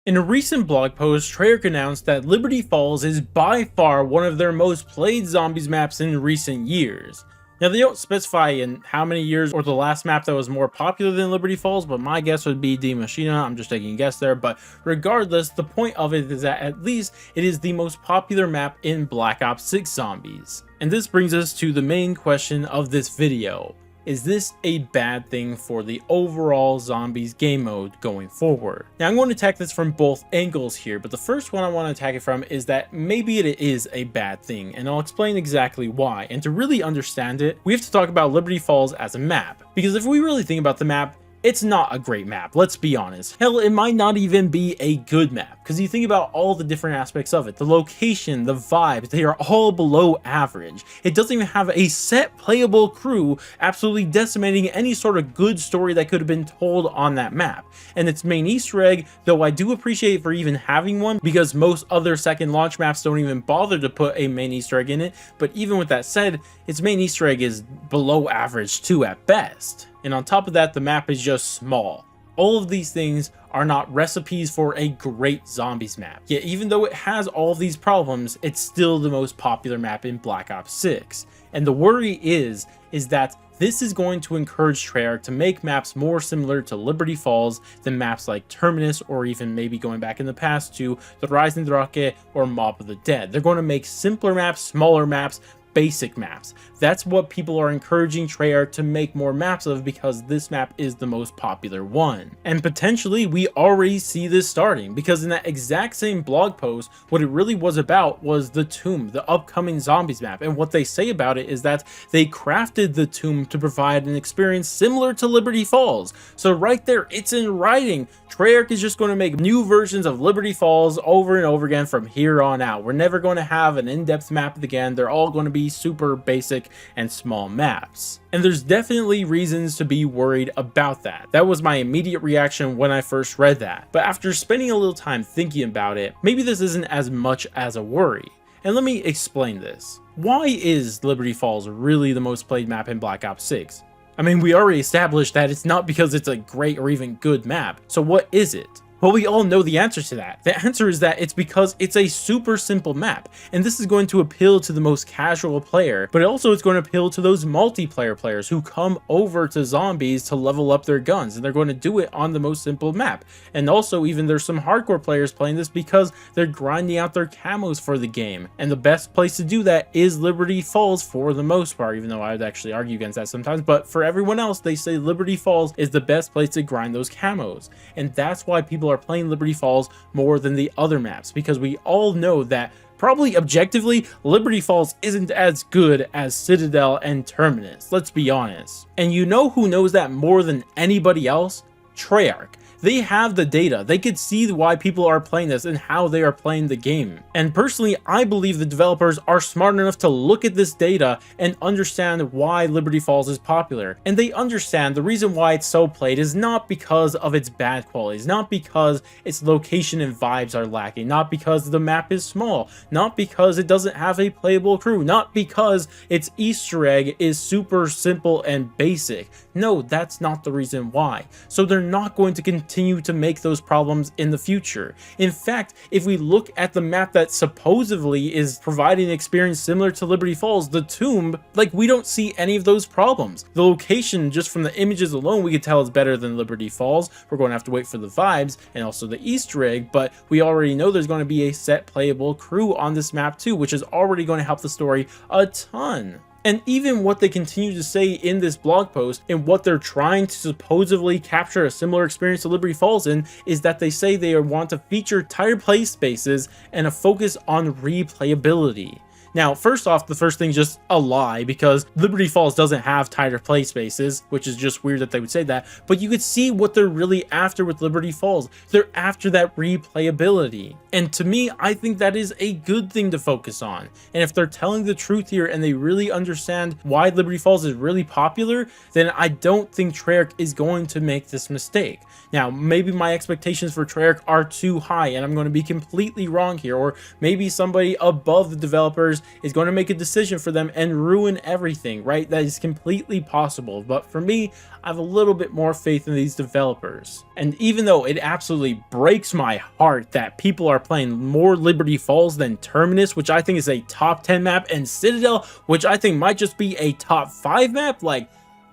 In a recent blog post, Treyarch announced that Liberty Falls is by far one of their most played zombies maps in recent years. Now, they don't specify in how many years or the last map that was more popular than Liberty Falls, but my guess would be Die Maschine. I'm just taking a guess there, but regardless, the point of it is that at least it is the most popular map in Black Ops 6 Zombies. And this brings us to the main question of this video. Is this a bad thing for the overall zombies game mode going forward? Now, I'm going to attack this from both angles here, but the first one I want to attack it from is that maybe it is a bad thing, and I'll explain exactly why. And to really understand it, we have to talk about Liberty Falls as a map, because if we really think about the map, it's not a great map, let's be honest. Hell, it might not even be a good map, because you think about all the different aspects of it. The location, the vibes, they are all below average. It doesn't even have a set playable crew, absolutely decimating any sort of good story that could have been told on that map. And its main Easter egg, though I do appreciate for even having one, because most other second launch maps don't even bother to put a main Easter egg in it, but even with that said, its main Easter egg is below average too at best. And on top of that, the map is just small. All of these things are not recipes for a great zombies map. Yet even though it has all of these problems, it's still the most popular map in Black Ops 6. And the worry is that this is going to encourage Treyarch to make maps more similar to Liberty Falls than maps like Terminus, or even maybe going back in the past to the Rising Drake or Mob of the Dead. They're going to make simpler maps, smaller maps, basic maps. That's what people are encouraging Treyarch to make more maps of, because this map is the most popular one. And potentially we already see this starting, because in that exact same blog post, what it really was about was the Tomb, the upcoming zombies map. And what they say about it is that they crafted the Tomb to provide an experience similar to Liberty Falls. So right there, it's in writing. Treyarch is just going to make new versions of Liberty Falls over and over again from here on out. We're never going to have an in-depth map again. They're all going to be super basic and small maps. And there's definitely reasons to be worried about that. That was my immediate reaction when I first read that. But after spending a little time thinking about it, maybe this isn't as much as a worry. And let me explain this. Why is Liberty Falls really the most played map in Black Ops 6? I mean, we already established that it's not because it's a great or even good map. So what is it? Well, we all know the answer to that. The answer is that it's because it's a super simple map, and this is going to appeal to the most casual player, but also it's going to appeal to those multiplayer players who come over to zombies to level up their guns, and they're going to do it on the most simple map. And also, even there's some hardcore players playing this because they're grinding out their camos for the game, and the best place to do that is Liberty Falls for the most part, even though I would actually argue against that sometimes. But for everyone else, they say Liberty Falls is the best place to grind those camos, and that's why people are playing Liberty Falls more than the other maps, because we all know that probably objectively Liberty Falls isn't as good as Citadel and Terminus, let's be honest. And you know who knows that more than anybody else? Treyarch. They have the data. They could see why people are playing this and how they are playing the game. And personally, I believe the developers are smart enough to look at this data and understand why Liberty Falls is popular. And they understand the reason why it's so played is not because of its bad qualities, not because its location and vibes are lacking, not because the map is small, not because it doesn't have a playable crew, not because its Easter egg is super simple and basic. No, that's not the reason why. So they're not going to continue to make those problems in the future. In fact, if we look at the map that supposedly is providing an experience similar to Liberty Falls, the Tomb, like, we don't see any of those problems. The location, just from the images alone, we could tell is better than Liberty Falls. We're going to have to wait for the vibes and also the Easter egg, but we already know there's going to be a set playable crew on this map too, which is already going to help the story a ton. And even what they continue to say in this blog post and what they're trying to supposedly capture a similar experience to Liberty Falls in is that they say they want to feature tighter play spaces and a focus on replayability. Now, first off, the first thing is just a lie, because Liberty Falls doesn't have tighter play spaces, which is just weird that they would say that, but you could see what they're really after with Liberty Falls. They're after that replayability. And to me, I think that is a good thing to focus on. And if they're telling the truth here and they really understand why Liberty Falls is really popular, then I don't think Treyarch is going to make this mistake. Now, maybe my expectations for Treyarch are too high and I'm going to be completely wrong here, or maybe somebody above the developers developers is going to make a decision for them and ruin everything, right? That is completely possible. But for me, I have a little bit more faith in these developers. And even though it absolutely breaks my heart that people are playing more Liberty Falls than Terminus, which I think is a top 10 map, and Citadel, which I think might just be a top 5 map, like,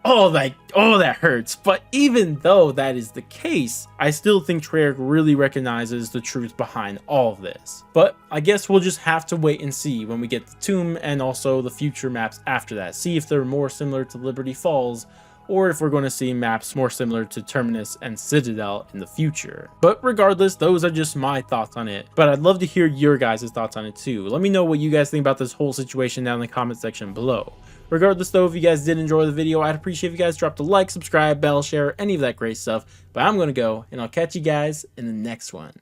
oh, that hurts. But even though that is the case, I still think Treyarch really recognizes the truth behind all of this. But I guess we'll just have to wait and see when we get the Tomb and also the future maps after that. See if they're more similar to Liberty Falls, or if we're going to see maps more similar to Terminus and Citadel in the future. But regardless, those are just my thoughts on it. But I'd love to hear your guys' thoughts on it too. Let me know what you guys think about this whole situation down in the comment section below. Regardless though, if you guys did enjoy the video, I'd appreciate if you guys dropped a like, subscribe, bell, share, any of that great stuff. But I'm going to go, and I'll catch you guys in the next one.